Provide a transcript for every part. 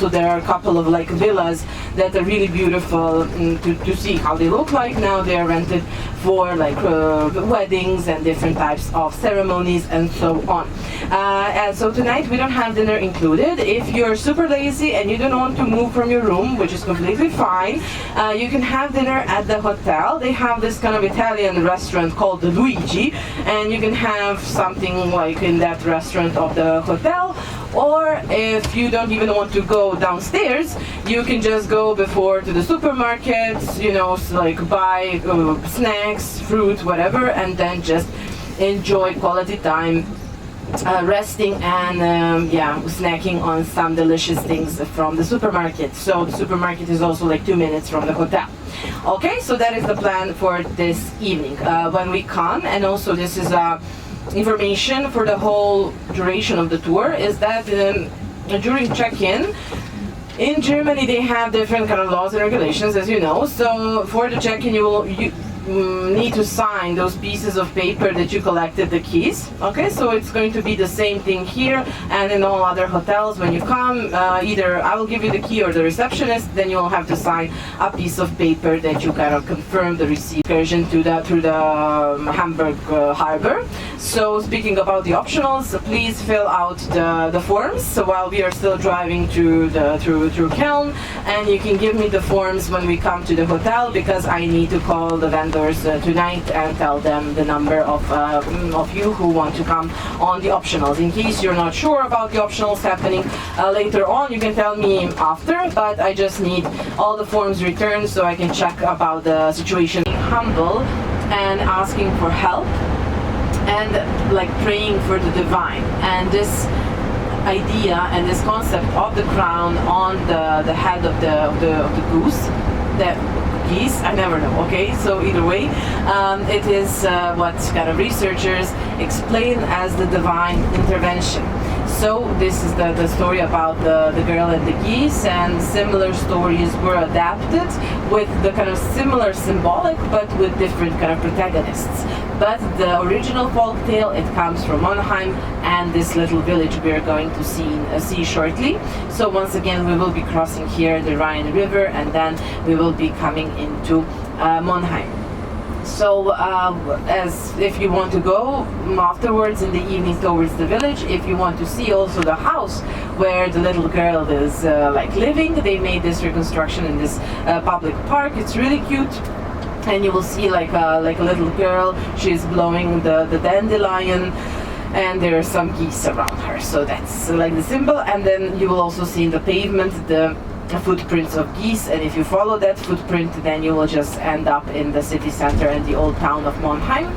So there are a couple of like villas that are really beautiful to see how they look like. Now they are rented for like weddings and different types of ceremonies and so on. And so tonight we don't have dinner included. If you're super lazy and you don't want to move from your room, which is completely fine, you can have dinner at the hotel. They have this kind of Italian restaurant called the Luigi, and you can have something like in that restaurant of the hotel. Or if you don't even want to go downstairs, you can just go before to the supermarkets, you know, so like buy snacks, fruit, whatever, and then just enjoy quality time, resting and snacking on some delicious things from the supermarket. So the supermarket is also like 2 minutes from the hotel. Okay, so that is the plan for this evening. When we come, and also this is information for the whole duration of the tour, is that during check-in in Germany they have different kind of laws and regulations, as you know. So for the check-in you need to sign those pieces of paper that you collected the keys. Okay, so it's going to be the same thing here and in all other hotels. When you come, either I will give you the key or the receptionist, then you'll have to sign a piece of paper that you kind of confirm the receipt excursion through the Hamburg harbor. So speaking about the optionals, please fill out the forms. So while we are still driving through Köln, and you can give me the forms when we come to the hotel, because I need to call the vendors tonight and tell them the number of you who want to come on the optionals. In case you're not sure about the optionals happening later on, you can tell me after, but I just need all the forms returned so I can check about the situation. Being humble and asking for help and like praying for the divine, and this idea and this concept of the crown on the head of the goose, that geese, I never know. Okay, so either way, it is what kind of researchers explain as the divine intervention. So this is the story about the girl and the geese, and similar stories were adapted with the kind of similar symbolic but with different kind of protagonists. But the original folk tale, it comes from Monheim and this little village we are going to see shortly. So once again we will be crossing here the Rhine River, and then we will be coming into Monheim. So as if you want to go afterwards in the evening towards the village, if you want to see also the house where the little girl is like living, they made this reconstruction in this public park. It's really cute. And you will see like a little girl, she's blowing the dandelion, and there are some geese around her. So that's like the symbol. And then you will also see in the pavement the footprints of geese, and if you follow that footprint, then you will just end up in the city center and the old town of Monheim.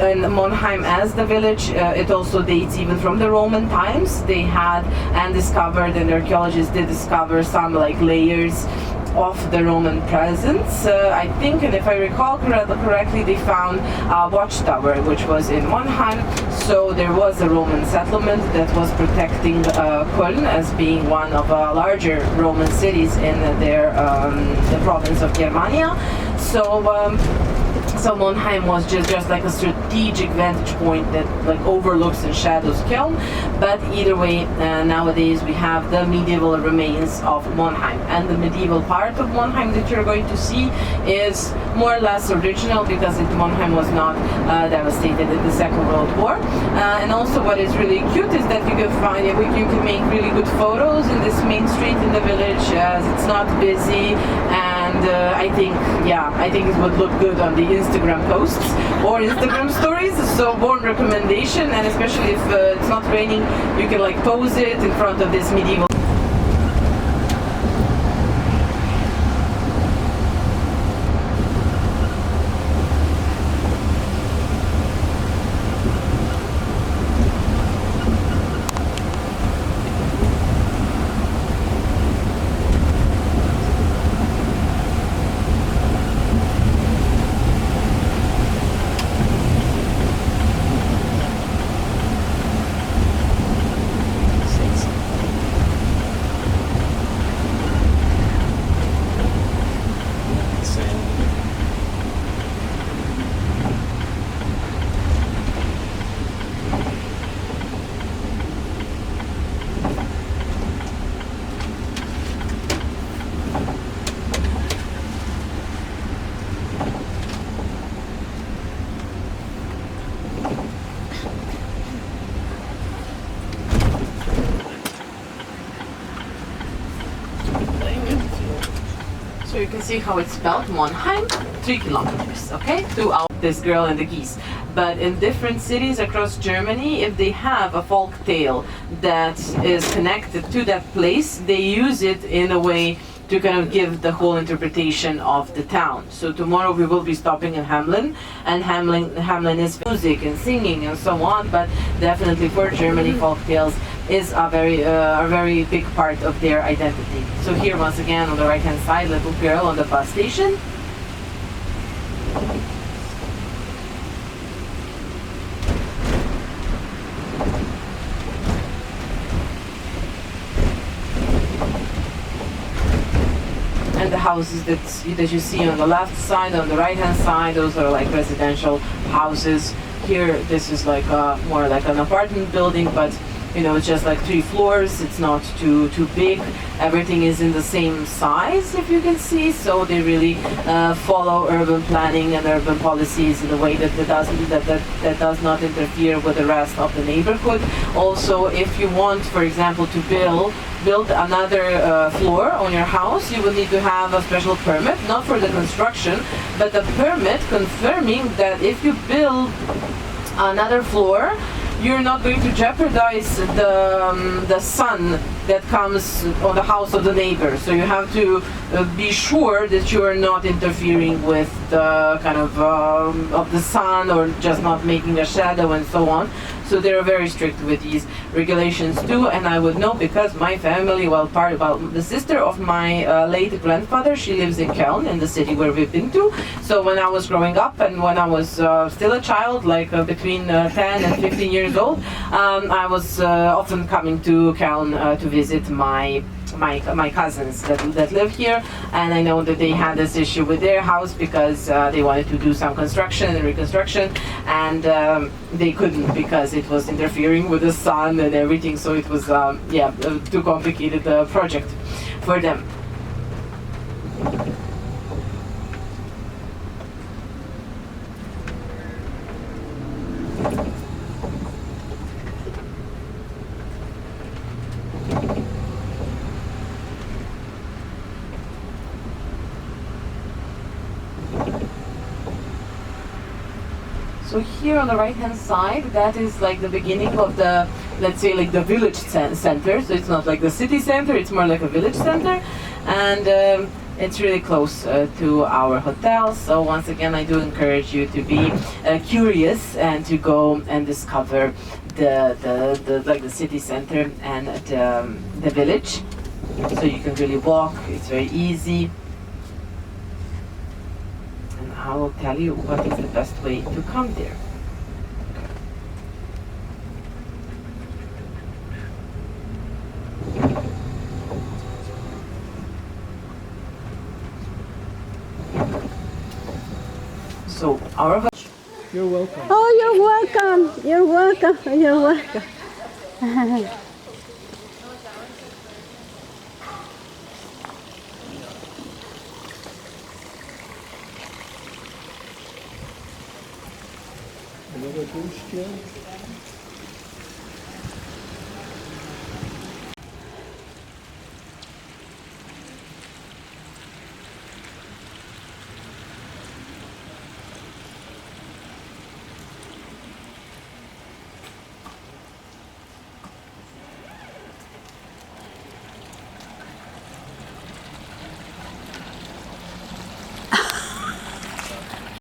In Monheim as the village, it also dates even from the Roman times. They had and discovered, and archaeologists did discover some like layers of the Roman presence. I think, and if I recall correctly, they found a watchtower which was in Monheim. So there was a Roman settlement that was protecting Köln as being one of larger Roman cities in the province of Germania. So Monheim was just like a strategic vantage point that like overlooks and shadows Köln. But either way, nowadays we have the medieval remains of Monheim, and the medieval part of Monheim that you're going to see is more or less original, because Monheim was not devastated in the Second World War. And also what is really cute is that you can make really good photos in this main street in the village, as it's not busy, and I think it would look good on the Instagram posts or Instagram stories. So warm recommendation, and especially if it's not raining, you can like pose it in front of this medieval. So you can see how it's spelled, Monheim, 3 kilometers, okay, throughout this girl and the geese. But in different cities across Germany, if they have a folk tale that is connected to that place, they use it in a way to kind of give the whole interpretation of the town. So tomorrow we will be stopping in Hamelin, and Hamelin is music and singing and so on, but definitely for Germany, folk tales is a very big part of their identity. So here once again on the right hand side, little girl on the bus station. And the houses that you see on the left side, on the right hand side, those are like residential houses. Here this is like more like an apartment building, but you know, it's just like 3 floors. It's not too big. Everything is in the same size, if you can see. So they really follow urban planning and urban policies in a way that does not interfere with the rest of the neighborhood. Also, if you want, for example, to build another floor on your house, you will need to have a special permit, not for the construction, but a permit confirming that if you build another floor, you're not going to jeopardize the sun that comes on the house of the neighbor. So you have to be sure that you are not interfering with the kind of the sun, or just not making a shadow and so on. So they're very strict with these regulations too. And I would know because my family, the sister of my late grandfather, she lives in Köln, in the city where we've been to. So when I was growing up and when I was still a child, like between 10 and 15 years old, I was often coming to Köln to visit my cousins that live here, and I know that they had this issue with their house because they wanted to do some construction and reconstruction, and they couldn't because it was interfering with the sun and everything. So it was too complicated project for them. So here on the right hand side, that is like the beginning of the, let's say, like the village center. So it's not like the city center, it's more like a village center. And it's really close to our hotel. So once again, I do encourage you to be curious and to go and discover the city center and the village. So you can really walk, it's very easy. I will tell you what is the best way to come there. So our You're welcome. Oh, you're welcome. You're welcome. You're welcome. Another goose, Jim?